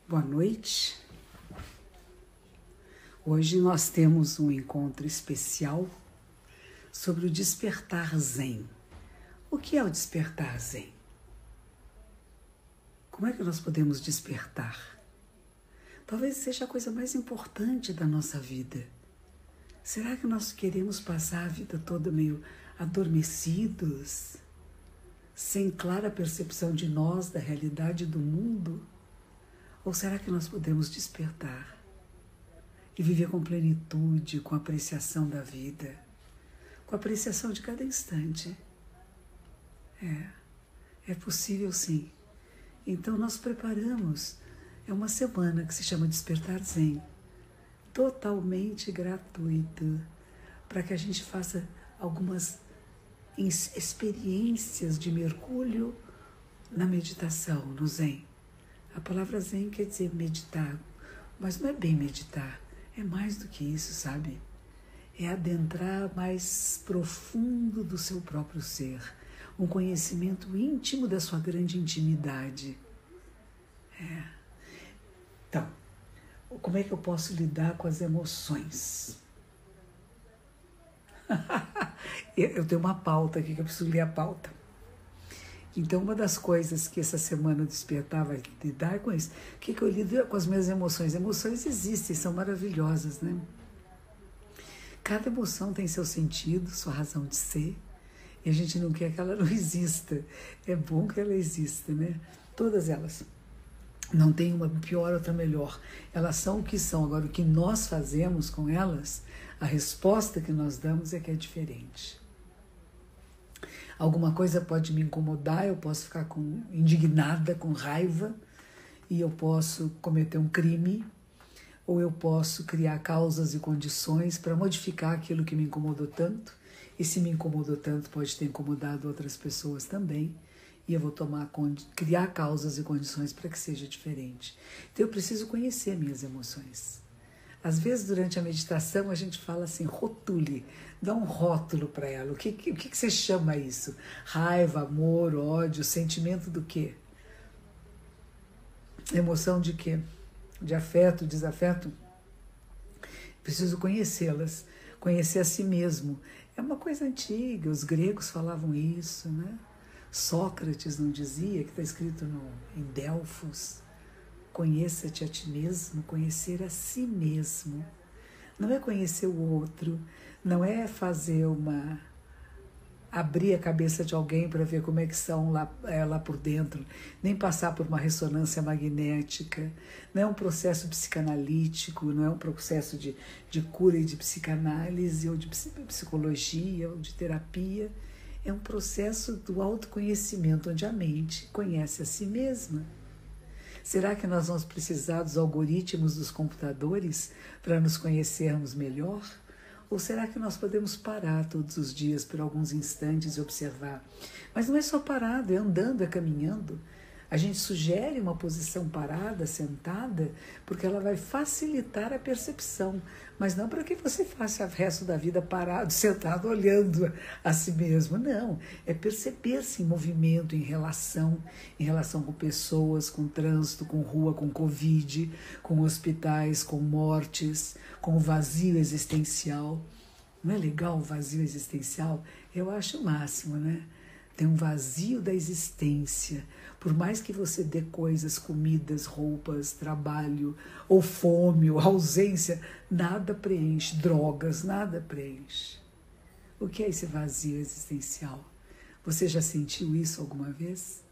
Boa noite. Hoje nós temos um encontro especial sobre o despertar zen. O que é o despertar zen? Como é que nós podemos despertar? Talvez seja a coisa mais importante da nossa vida. Será que nós queremos passar a vida toda meio adormecidos, sem clara percepção de nós, da realidade do mundo? Ou será que nós podemos despertar e viver com plenitude, com apreciação da vida, com apreciação de cada instante? É possível sim. Então nós preparamos, é uma semana que se chama Despertar Zen, totalmente gratuito, para que a gente faça algumas experiências de mergulho na meditação, no Zen. A palavra Zen quer dizer meditar, mas não é bem meditar, é mais do que isso, sabe? É adentrar mais profundo do seu próprio ser, um conhecimento íntimo da sua grande intimidade. Então, como é que eu posso lidar com as emoções? Eu tenho uma pauta aqui que eu preciso ler a pauta. Então, uma das coisas que essa semana Despertar vai lidar é com isso. O que eu lido com as minhas emoções? Emoções existem, são maravilhosas, né? Cada emoção tem seu sentido, sua razão de ser, e a gente não quer que ela não exista. É bom que ela exista, né? Todas elas. Não tem uma pior, outra melhor. Elas são o que são. Agora, o que nós fazemos com elas, a resposta que nós damos é que é diferente. Alguma coisa pode me incomodar, eu posso ficar indignada, com raiva, e eu posso cometer um crime, ou eu posso criar causas e condições para modificar aquilo que me incomodou tanto, e se me incomodou tanto, pode ter incomodado outras pessoas também, e eu vou criar causas e condições para que seja diferente. Então eu preciso conhecer minhas emoções. Às vezes, durante a meditação, a gente fala assim, rotule, dá um rótulo para ela. O que você chama isso? Raiva, amor, ódio, sentimento do quê? Emoção de quê? De afeto, desafeto? Preciso conhecê-las, conhecer a si mesmo. É uma coisa antiga, os gregos falavam isso, né? Sócrates não dizia, que está escrito em Delfos, conheça-te a ti mesmo, conhecer a si mesmo. Não é conhecer o outro, não é abrir a cabeça de alguém para ver como é que são lá por dentro, nem passar por uma ressonância magnética, não é um processo psicanalítico, não é um processo de cura e de psicanálise, ou de psicologia, ou de terapia. É um processo do autoconhecimento, onde a mente conhece a si mesma. Será que nós vamos precisar dos algoritmos dos computadores para nos conhecermos melhor? Ou será que nós podemos parar todos os dias por alguns instantes e observar? Mas não é só parado, é andando, é caminhando. A gente sugere uma posição parada, sentada, porque ela vai facilitar a percepção, mas não para que você faça o resto da vida parado, sentado, olhando a si mesmo. Não, é perceber-se em movimento, em relação com pessoas, com trânsito, com rua, com Covid, com hospitais, com mortes, com o vazio existencial. Não é legal o vazio existencial? Eu acho o máximo, né? Tem um vazio da existência. Por mais que você dê coisas, comidas, roupas, trabalho, ou fome, ou ausência, nada preenche. Drogas, nada preenche. O que é esse vazio existencial? Você já sentiu isso alguma vez?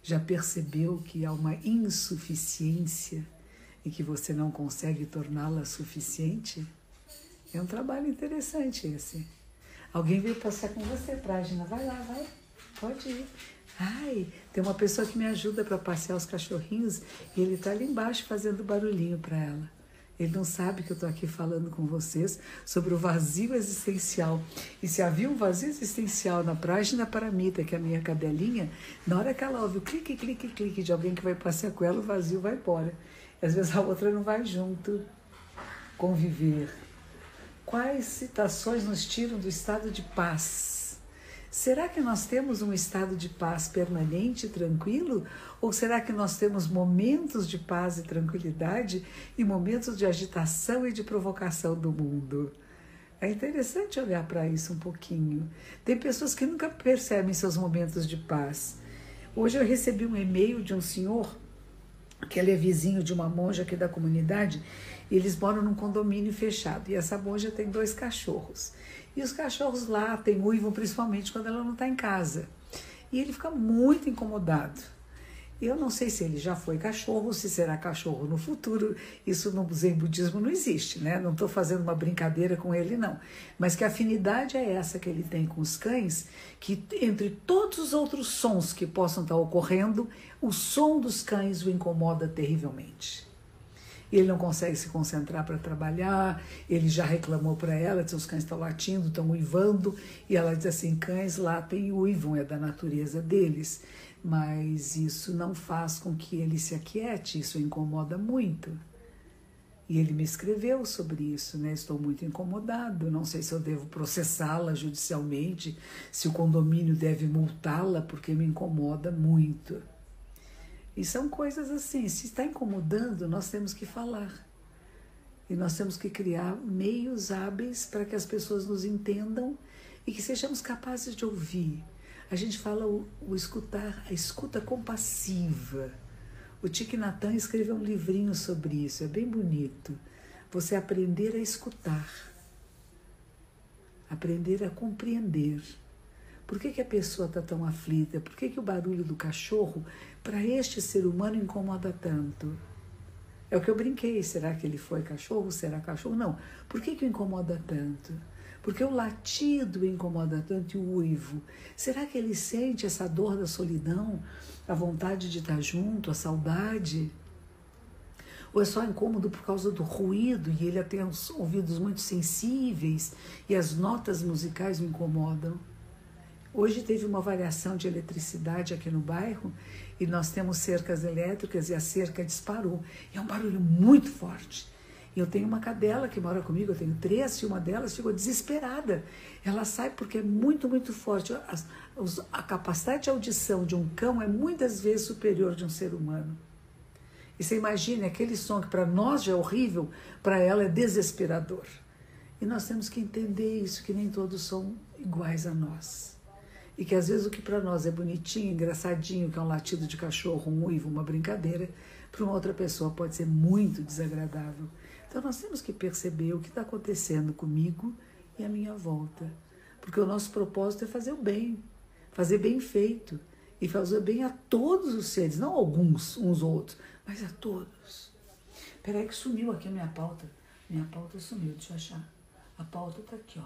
Já percebeu que há uma insuficiência e que você não consegue torná-la suficiente? É um trabalho interessante esse. Alguém veio passar com você, Prágina. Vai lá, vai. Pode ir. Ai, tem uma pessoa que me ajuda para passear os cachorrinhos e ele está ali embaixo fazendo barulhinho para ela. Ele não sabe que eu estou aqui falando com vocês sobre o vazio existencial. E se havia um vazio existencial na Prágina Paramita, que é a minha cadelinha, na hora que ela ouve o clique, clique, clique de alguém que vai passear com ela, o vazio vai embora. E às vezes a outra não vai junto. Conviver. Quais citações nos tiram do estado de paz? Será que nós temos um estado de paz permanente e tranquilo? Ou será que nós temos momentos de paz e tranquilidade e momentos de agitação e de provocação do mundo? É interessante olhar para isso um pouquinho. Tem pessoas que nunca percebem seus momentos de paz. Hoje eu recebi um e-mail de um senhor, que ele é vizinho de uma monja aqui da comunidade, e eles moram num condomínio fechado. E essa monja tem 2 cachorros. E os cachorros lá têm uivam principalmente quando ela não está em casa. E ele fica muito incomodado. Eu não sei se ele já foi cachorro, se será cachorro no futuro. Isso no Zen Budismo não existe, né? Não estou fazendo uma brincadeira com ele, não. Mas que afinidade é essa que ele tem com os cães, que entre todos os outros sons que possam estar ocorrendo, o som dos cães o incomoda terrivelmente. Ele não consegue se concentrar para trabalhar, ele já reclamou para ela, disse, os cães estão latindo, estão uivando, e ela diz assim, cães latem e uivam, é da natureza deles. Mas isso não faz com que ele se aquiete, isso o incomoda muito. E ele me escreveu sobre isso, né? Estou muito incomodado, não sei se eu devo processá-la judicialmente, se o condomínio deve multá-la, porque me incomoda muito. E são coisas assim, se está incomodando, nós temos que falar. E nós temos que criar meios hábeis para que as pessoas nos entendam e que sejamos capazes de ouvir. A gente fala o escutar, a escuta compassiva. O Thich Nhat Hanh escreveu um livrinho sobre isso, é bem bonito. Você aprender a escutar, aprender a compreender. Por que a pessoa está tão aflita? Por que o barulho do cachorro, para este ser humano, incomoda tanto? É o que eu brinquei, será que ele foi cachorro? Será cachorro? Não. Por que o incomoda tanto? Porque o latido o incomoda tanto e o uivo. Será que ele sente essa dor da solidão, a vontade de estar junto, a saudade? Ou é só incômodo por causa do ruído e ele tem os ouvidos muito sensíveis e as notas musicais o incomodam? Hoje teve uma variação de eletricidade aqui no bairro e nós temos cercas elétricas e a cerca disparou. E é um barulho muito forte. E eu tenho uma cadela que mora comigo, eu tenho 3, e uma delas ficou desesperada. Ela sai porque é muito, muito forte. A capacidade de audição de um cão é muitas vezes superior de um ser humano. E você imagina, aquele som que para nós já é horrível, para ela é desesperador. E nós temos que entender isso, que nem todos são iguais a nós. E que às vezes o que para nós é bonitinho, engraçadinho, que é um latido de cachorro, um uivo, uma brincadeira, para uma outra pessoa pode ser muito desagradável. Então nós temos que perceber o que está acontecendo comigo e à minha volta. Porque o nosso propósito é fazer o bem, fazer bem feito e fazer bem a todos os seres, não alguns, uns ou outros, mas a todos. Espera aí que sumiu aqui a minha pauta. Minha pauta sumiu, deixa eu achar. A pauta está aqui, ó.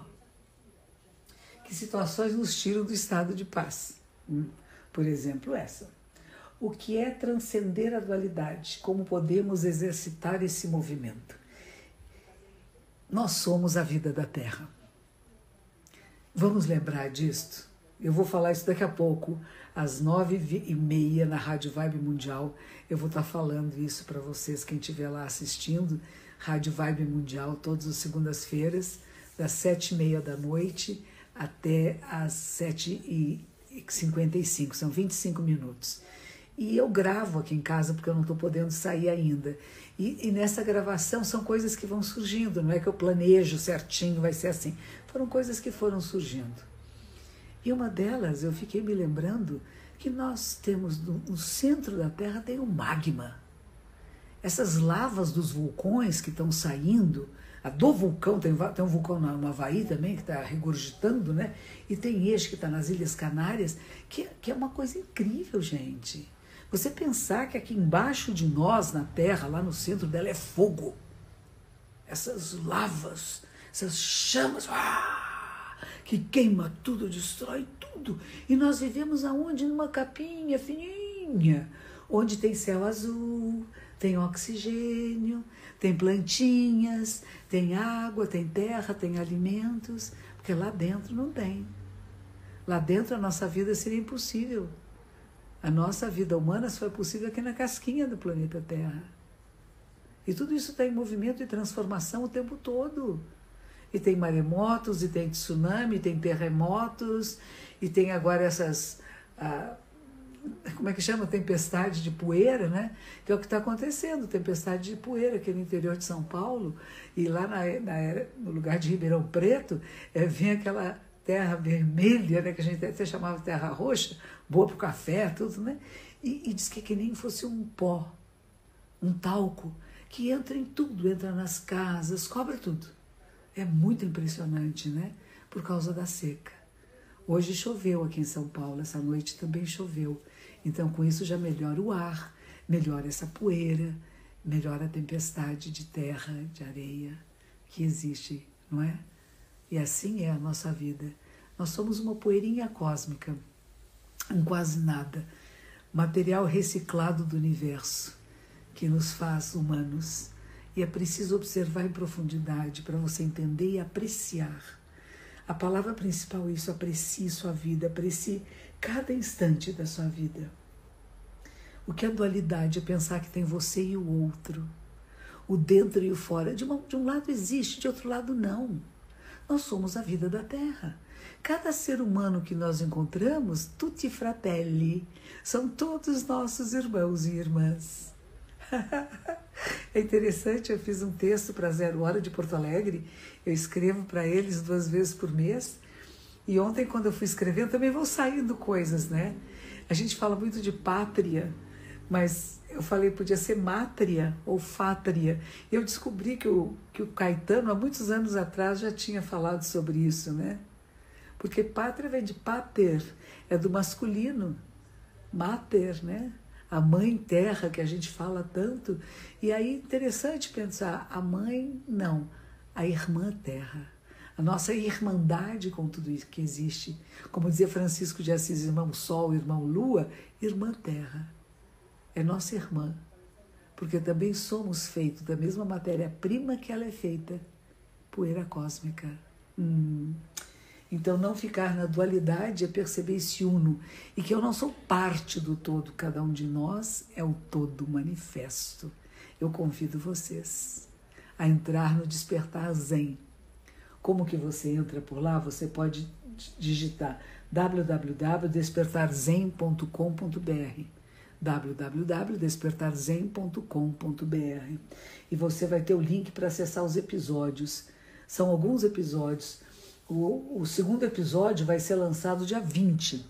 Que situações nos tiram do estado de paz? Por exemplo, essa. O que é transcender a dualidade? Como podemos exercitar esse movimento? Nós somos a vida da Terra. Vamos lembrar disto? Eu vou falar isso daqui a pouco, às 9h30 na Rádio Vibe Mundial. Eu vou estar falando isso para vocês, quem estiver lá assistindo. Rádio Vibe Mundial, todas as segundas-feiras, das 7h30 da noite até às 7h55, são 25 minutos. E eu gravo aqui em casa porque eu não estou podendo sair ainda. E nessa gravação são coisas que vão surgindo, não é que eu planejo certinho, vai ser assim. Foram coisas que foram surgindo. E uma delas, eu fiquei me lembrando que nós temos, no centro da Terra, tem o magma. Essas lavas dos vulcões que estão saindo, a do vulcão, tem um vulcão no Havaí também, que está regurgitando, né? E tem este que está nas Ilhas Canárias, que é uma coisa incrível, gente. Você pensar que aqui embaixo de nós, na Terra, lá no centro dela, é fogo. Essas lavas, essas chamas, que queima tudo, destrói tudo. E nós vivemos aonde? Numa capinha fininha, onde tem céu azul, tem oxigênio, tem plantinhas, tem água, tem terra, tem alimentos, porque lá dentro não tem. Lá dentro a nossa vida seria impossível. A nossa vida humana só é possível aqui na casquinha do planeta Terra. E tudo isso está em movimento e transformação o tempo todo. e tem maremotos, e tem tsunami, e tem terremotos, e tem agora essas, como é que chama? Tempestade de poeira, né? Que é o que está acontecendo, tempestade de poeira aqui no interior de São Paulo, e lá no lugar de Ribeirão Preto, vem aquela terra vermelha, né? Que a gente até chamava terra roxa, boa para o café, tudo, né? E diz que é que nem fosse um pó, um talco, que entra em tudo, entra nas casas, cobre tudo. É muito impressionante, né? Por causa da seca. Hoje choveu aqui em São Paulo, essa noite também choveu. Então, com isso já melhora o ar, melhora essa poeira, melhora a tempestade de terra, de areia que existe, não é? E assim é a nossa vida. Nós somos uma poeirinha cósmica, um quase nada, material reciclado do universo, que nos faz humanos. E é preciso observar em profundidade para você entender e apreciar. A palavra principal é isso: aprecie sua vida, aprecie cada instante da sua vida. O que é dualidade? É pensar que tem você e o outro, o dentro e o fora. De um lado existe, de outro lado não. Nós somos a vida da Terra. Cada ser humano que nós encontramos, tutti fratelli, são todos nossos irmãos e irmãs. É interessante, eu fiz um texto para 0 Hora de Porto Alegre, eu escrevo para eles 2 vezes por mês, e ontem quando eu fui escrevendo também vão saindo coisas, né? A gente fala muito de pátria, mas eu falei podia ser mátria ou fátria. Eu descobri que o Caetano, há muitos anos atrás, já tinha falado sobre isso, né? Porque pátria vem de pater, é do masculino, mater, né? A mãe terra que a gente fala tanto. E aí interessante pensar, a mãe não, a irmã terra. A nossa irmandade com tudo isso que existe. Como dizia Francisco de Assis, irmão Sol, irmão Lua, irmã terra. É nossa irmã. Porque também somos feitos da mesma matéria-prima que ela é feita. Poeira cósmica. Então, não ficar na dualidade é perceber esse uno. E que eu não sou parte do todo. Cada um de nós é o todo manifesto. Eu convido vocês a entrar no Despertar Zen. Como que você entra por lá? Você pode digitar www.despertarzen.com.br www.despertarzen.com.br e você vai ter o link para acessar os episódios. São alguns episódios. O segundo episódio vai ser lançado dia 20,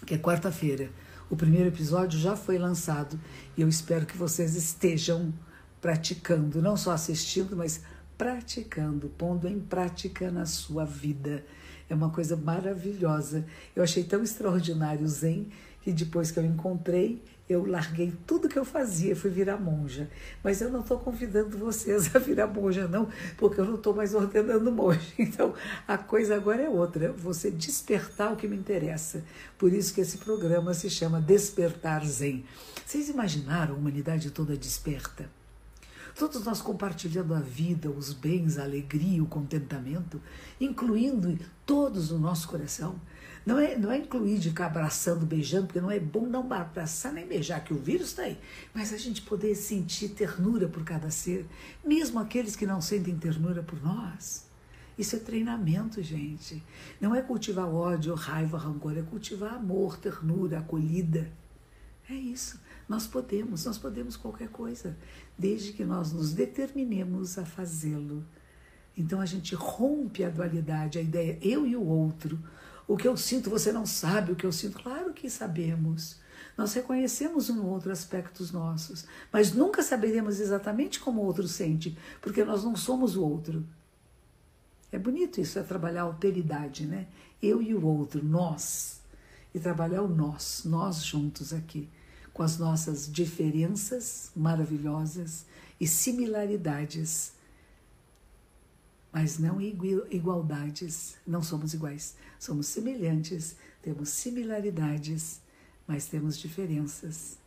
que é quarta-feira. O primeiro episódio já foi lançado e eu espero que vocês estejam praticando, não só assistindo, mas praticando, pondo em prática na sua vida. É uma coisa maravilhosa. Eu achei tão extraordinário o Zen que depois que eu encontrei, eu larguei tudo que eu fazia, fui virar monja. Mas eu não estou convidando vocês a virar monja, não, porque eu não estou mais ordenando monja. Então, a coisa agora é outra, você despertar o que me interessa. Por isso que esse programa se chama Despertar Zen. Vocês imaginaram a humanidade toda desperta? Todos nós compartilhando a vida, os bens, a alegria, o contentamento, incluindo todos no nosso coração. Não é incluir de ficar abraçando, beijando, porque não é bom não abraçar nem beijar, que o vírus está aí. Mas a gente poder sentir ternura por cada ser, mesmo aqueles que não sentem ternura por nós. Isso é treinamento, gente. Não é cultivar ódio, raiva, rancor, é cultivar amor, ternura, acolhida. É isso. Nós podemos qualquer coisa, desde que nós nos determinemos a fazê-lo. Então a gente rompe a dualidade, a ideia eu e o outro. O que eu sinto, você não sabe o que eu sinto. Claro que sabemos. Nós reconhecemos um no outro aspectos nossos, mas nunca saberemos exatamente como o outro sente, porque nós não somos o outro. É bonito isso, é trabalhar a alteridade, né? Eu e o outro, nós. E trabalhar o nós juntos aqui, com as nossas diferenças maravilhosas e similaridades, mas não igualdades. Não somos iguais, somos semelhantes, temos similaridades, mas temos diferenças.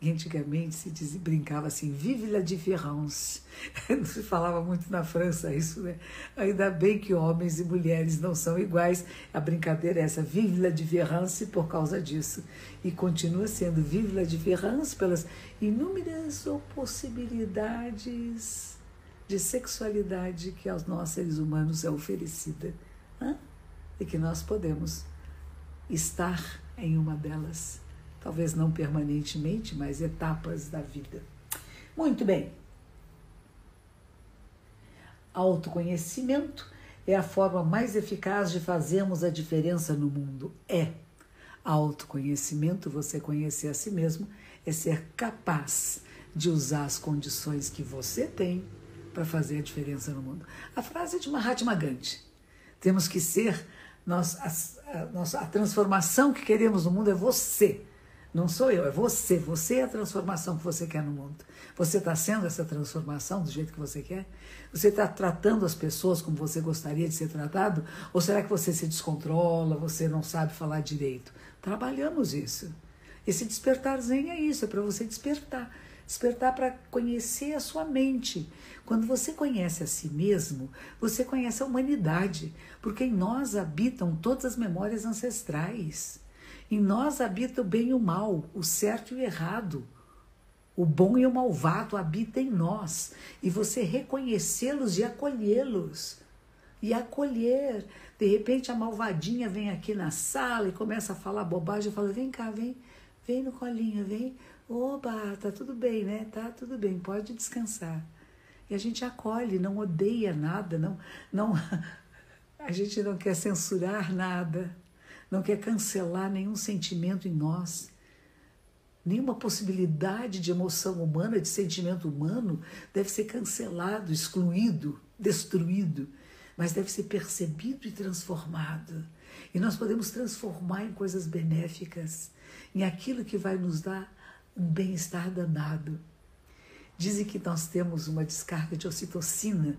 E antigamente se brincava assim, vive la différence. Não se falava muito na França isso, né? Ainda bem que homens e mulheres não são iguais. A brincadeira é essa, vive la différence por causa disso. E continua sendo vive la différence pelas inúmeras possibilidades de sexualidade que aos nós seres humanos é oferecida, né? E que nós podemos estar em uma delas, talvez não permanentemente, mas etapas da vida. Muito bem. Autoconhecimento é a forma mais eficaz de fazermos a diferença no mundo. Autoconhecimento, você conhecer a si mesmo, é ser capaz de usar as condições que você tem para fazer a diferença no mundo. A frase é de Mahatma Gandhi. Temos que ser, a transformação que queremos no mundo é você. Não sou eu, é você. Você é a transformação que você quer no mundo. Você está sendo essa transformação do jeito que você quer? Você está tratando as pessoas como você gostaria de ser tratado? Ou será que você se descontrola, você não sabe falar direito? Trabalhamos isso. Esse despertar zen é isso, é para você despertar. Despertar para conhecer a sua mente. Quando você conhece a si mesmo, você conhece a humanidade, porque em nós habitam todas as memórias ancestrais. Em nós habita o bem e o mal, o certo e o errado. O bom e o malvado habitam em nós. E você reconhecê-los e acolhê-los. E acolher. De repente a malvadinha vem aqui na sala e começa a falar bobagem. Eu falo, vem cá, vem no colinho, vem. Oba, tá tudo bem, né? Tá tudo bem, pode descansar. E a gente acolhe, não odeia nada, não, a gente não quer censurar nada. Não quer cancelar nenhum sentimento em nós, nenhuma possibilidade de emoção humana, de sentimento humano, deve ser cancelado, excluído, destruído, mas deve ser percebido e transformado. E nós podemos transformar em coisas benéficas, em aquilo que vai nos dar um bem-estar danado. Dizem que nós temos uma descarga de ocitocina,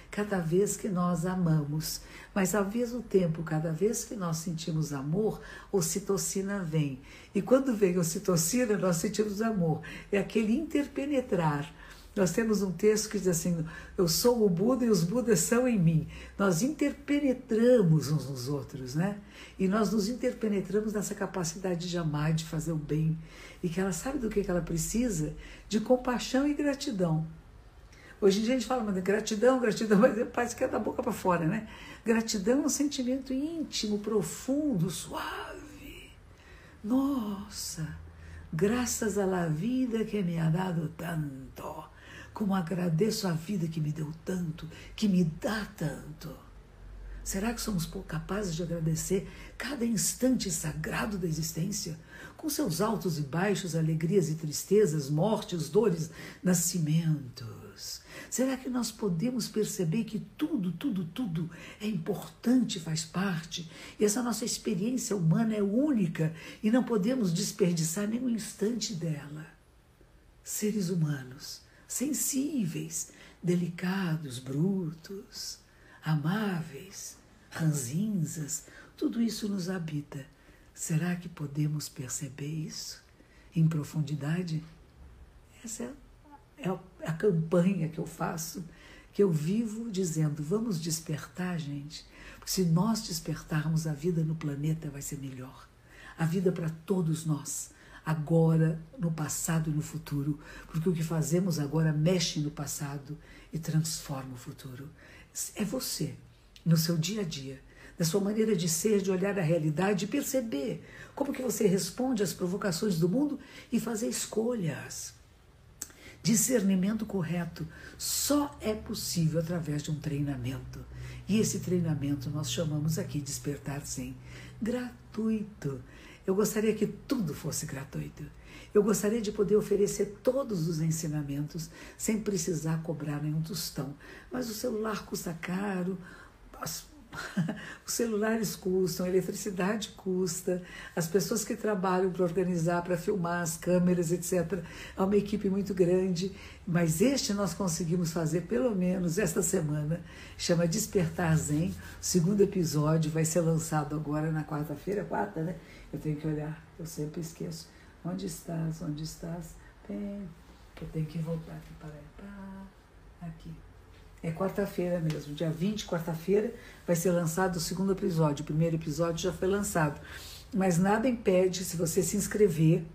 cada vez que nós amamos. Mas, ao mesmo tempo, cada vez que nós sentimos amor, ocitocina vem. E quando vem ocitocina, nós sentimos amor. É aquele interpenetrar. Nós temos um texto que diz assim, eu sou o Buda e os Budas são em mim. Nós interpenetramos uns nos outros, né? E nós nos interpenetramos nessa capacidade de amar, de fazer o bem. E que ela sabe do que ela precisa? De compaixão e gratidão. Hoje em dia a gente fala, mas gratidão, mas parece que é da boca para fora, né? Gratidão é um sentimento íntimo, profundo, suave. Nossa, graças à vida que me ha dado tanto. Como agradeço a vida que me deu tanto, que me dá tanto. Será que somos capazes de agradecer cada instante sagrado da existência, com seus altos e baixos, alegrias e tristezas, mortes, dores, nascimentos? Será que nós podemos perceber que tudo é importante, faz parte, e essa nossa experiência humana é única e não podemos desperdiçar nenhum instante dela? Seres humanos, sensíveis, delicados, brutos, amáveis, ranzinzas, tudo isso nos habita. Será que podemos perceber isso em profundidade? Essa é a campanha que eu faço, que eu vivo dizendo, vamos despertar, gente, porque se nós despertarmos, a vida no planeta vai ser melhor. A vida para todos nós, agora, no passado e no futuro, porque o que fazemos agora mexe no passado e transforma o futuro. É você, no seu dia a dia, da sua maneira de ser, de olhar a realidade e perceber como que você responde às provocações do mundo e fazer escolhas. Discernimento correto só é possível através de um treinamento. E esse treinamento nós chamamos aqui de Despertar Zen. Gratuito. Eu gostaria que tudo fosse gratuito. Eu gostaria de poder oferecer todos os ensinamentos sem precisar cobrar nenhum tostão. Mas o celular custa caro, os celulares custam, a eletricidade custa, as pessoas que trabalham para organizar, para filmar as câmeras, etc. É uma equipe muito grande, mas este nós conseguimos fazer pelo menos esta semana. Chama Despertar Zen, o segundo episódio vai ser lançado agora na quarta-feira, né? Eu tenho que olhar, eu sempre esqueço. Onde estás? Onde estás? Bem, eu tenho que voltar aqui para aqui. É quarta-feira mesmo, dia 20, quarta-feira, vai ser lançado o segundo episódio. O primeiro episódio já foi lançado. Mas nada impede, se você se inscrever,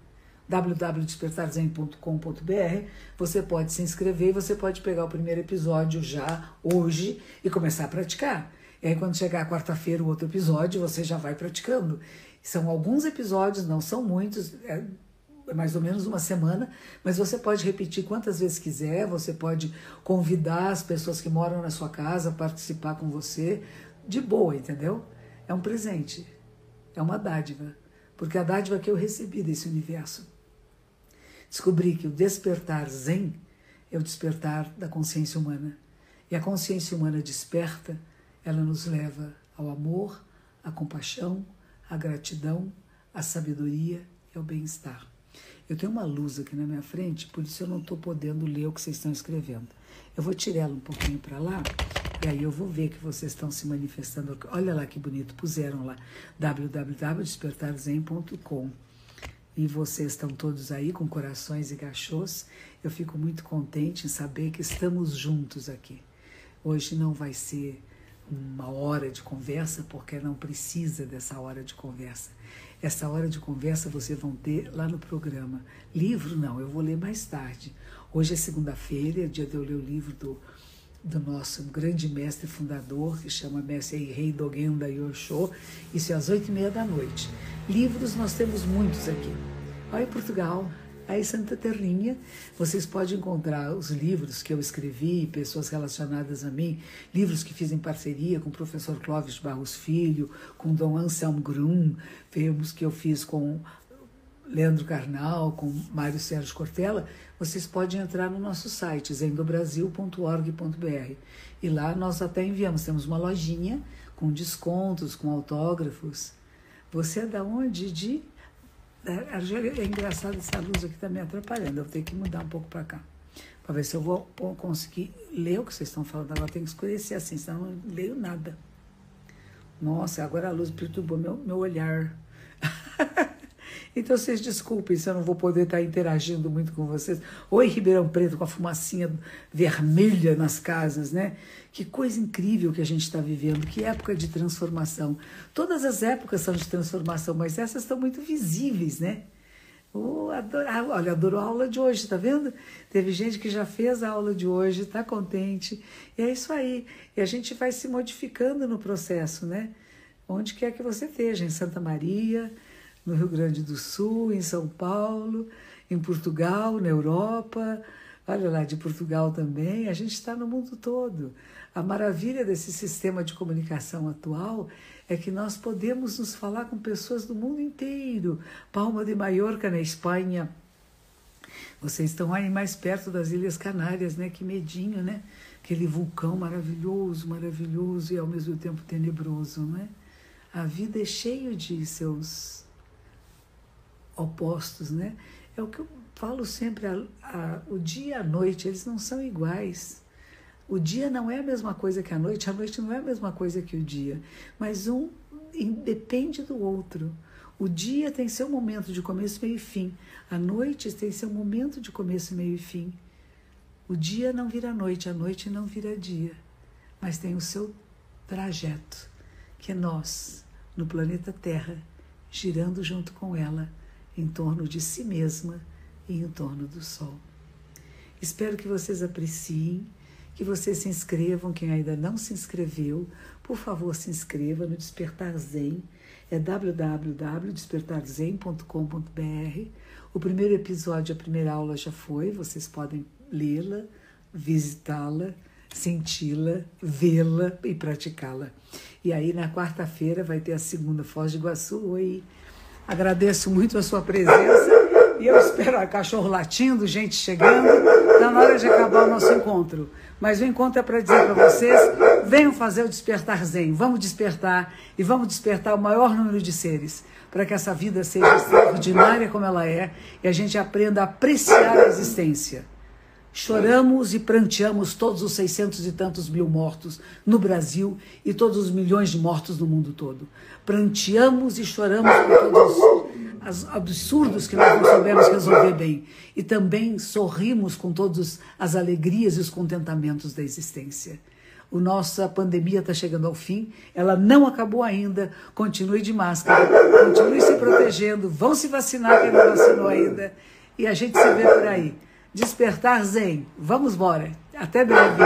www.despertarzen.com.br, você pode se inscrever e você pode pegar o primeiro episódio já hoje e começar a praticar. E aí quando chegar a quarta-feira o outro episódio, você já vai praticando. São alguns episódios, não são muitos, é mais ou menos uma semana, mas você pode repetir quantas vezes quiser, você pode convidar as pessoas que moram na sua casa a participar com você, de boa, entendeu? É um presente, é uma dádiva, porque a dádiva que eu recebi desse universo. Descobri que o despertar zen é o despertar da consciência humana. E a consciência humana desperta, ela nos leva ao amor, à compaixão, à gratidão, à sabedoria e ao bem-estar. Eu tenho uma luz aqui na minha frente, por isso eu não estou podendo ler o que vocês estão escrevendo. Eu vou tirar ela um pouquinho para lá, e aí eu vou ver que vocês estão se manifestando. Olha lá que bonito, puseram lá, www.despertarzen.com. E vocês estão todos aí com corações e gachôs. Eu fico muito contente em saber que estamos juntos aqui. Hoje não vai ser uma hora de conversa, porque não precisa dessa hora de conversa. Essa hora de conversa vocês vão ter lá no programa. Livro não, eu vou ler mais tarde. Hoje é segunda-feira, é dia de eu ler o livro do nosso grande mestre fundador, que chama Mestre Rei Dogen Daioshô. Isso é às 8h30 da noite. Livros nós temos muitos aqui. Olha em Portugal, aí Santa Terrinha, vocês podem encontrar os livros que eu escrevi, pessoas relacionadas a mim, livros que fiz em parceria com o professor Clóvis Barros Filho, com Dom Anselmo Grum, filmes que eu fiz com Leandro Carnal, com Mário Sérgio Cortella. Vocês podem entrar no nosso site, zendobrasil.org.br, e lá nós até enviamos, temos uma lojinha com descontos, com autógrafos. Você é da onde? Argélia, é engraçado, essa luz aqui está me atrapalhando, eu tenho que mudar um pouco para cá, para ver se eu vou conseguir ler o que vocês estão falando. Agora tem que escurecer assim, senão eu não leio nada. Nossa, agora a luz perturbou meu olhar. Então vocês desculpem se eu não vou poder estar interagindo muito com vocês. Oi, Ribeirão Preto, com a fumacinha vermelha nas casas, né? Que coisa incrível que a gente está vivendo, que época de transformação. Todas as épocas são de transformação, mas essas estão muito visíveis, né? Olha, adoro a aula de hoje, tá vendo? Teve gente que já fez a aula de hoje, tá contente. E é isso aí. E a gente vai se modificando no processo, né? Onde quer que você esteja, em Santa Maria, no Rio Grande do Sul, em São Paulo, em Portugal, na Europa, olha lá, de Portugal também, a gente está no mundo todo. A maravilha desse sistema de comunicação atual é que nós podemos nos falar com pessoas do mundo inteiro. Palma de Mallorca, na Espanha. Vocês estão aí mais perto das Ilhas Canárias, né? Que medinho, né? Aquele vulcão maravilhoso, maravilhoso e ao mesmo tempo tenebroso, né? A vida é cheia de seus opostos, né? É o que eu falo sempre, o dia e a noite, eles não são iguais. O dia não é a mesma coisa que a noite não é a mesma coisa que o dia, mas um depende do outro. O dia tem seu momento de começo, meio e fim. A noite tem seu momento de começo, meio e fim. O dia não vira noite, a noite não vira dia, mas tem o seu trajeto, que é nós, no planeta Terra, girando junto com ela, em torno de si mesma e em torno do Sol. Espero que vocês apreciem, que vocês se inscrevam. Quem ainda não se inscreveu, por favor, se inscreva no Despertar Zen, é www.despertarzen.com.br. O primeiro episódio, a primeira aula já foi, vocês podem lê-la, visitá-la, senti-la, vê-la e praticá-la. E aí, na quarta-feira, vai ter a segunda Foz do Iguaçu. Oi! Agradeço muito a sua presença e eu espero a cachorro latindo, gente chegando. Está na hora de acabar o nosso encontro. Mas o encontro é para dizer para vocês, venham fazer o Despertar Zen, vamos despertar e vamos despertar o maior número de seres, para que essa vida seja extraordinária como ela é e a gente aprenda a apreciar a existência. Choramos e pranteamos todos os 600 e tantos mil mortos no Brasil e todos os milhões de mortos no mundo todo. Pranteamos e choramos por todos os absurdos que nós não soubemos resolver bem. E também sorrimos com todas as alegrias e os contentamentos da existência. A nossa pandemia está chegando ao fim, ela não acabou ainda. Continue de máscara, continue se protegendo, vão se vacinar quem não vacinou ainda. E a gente se vê por aí. Despertar Zen. Vamos embora. Até breve.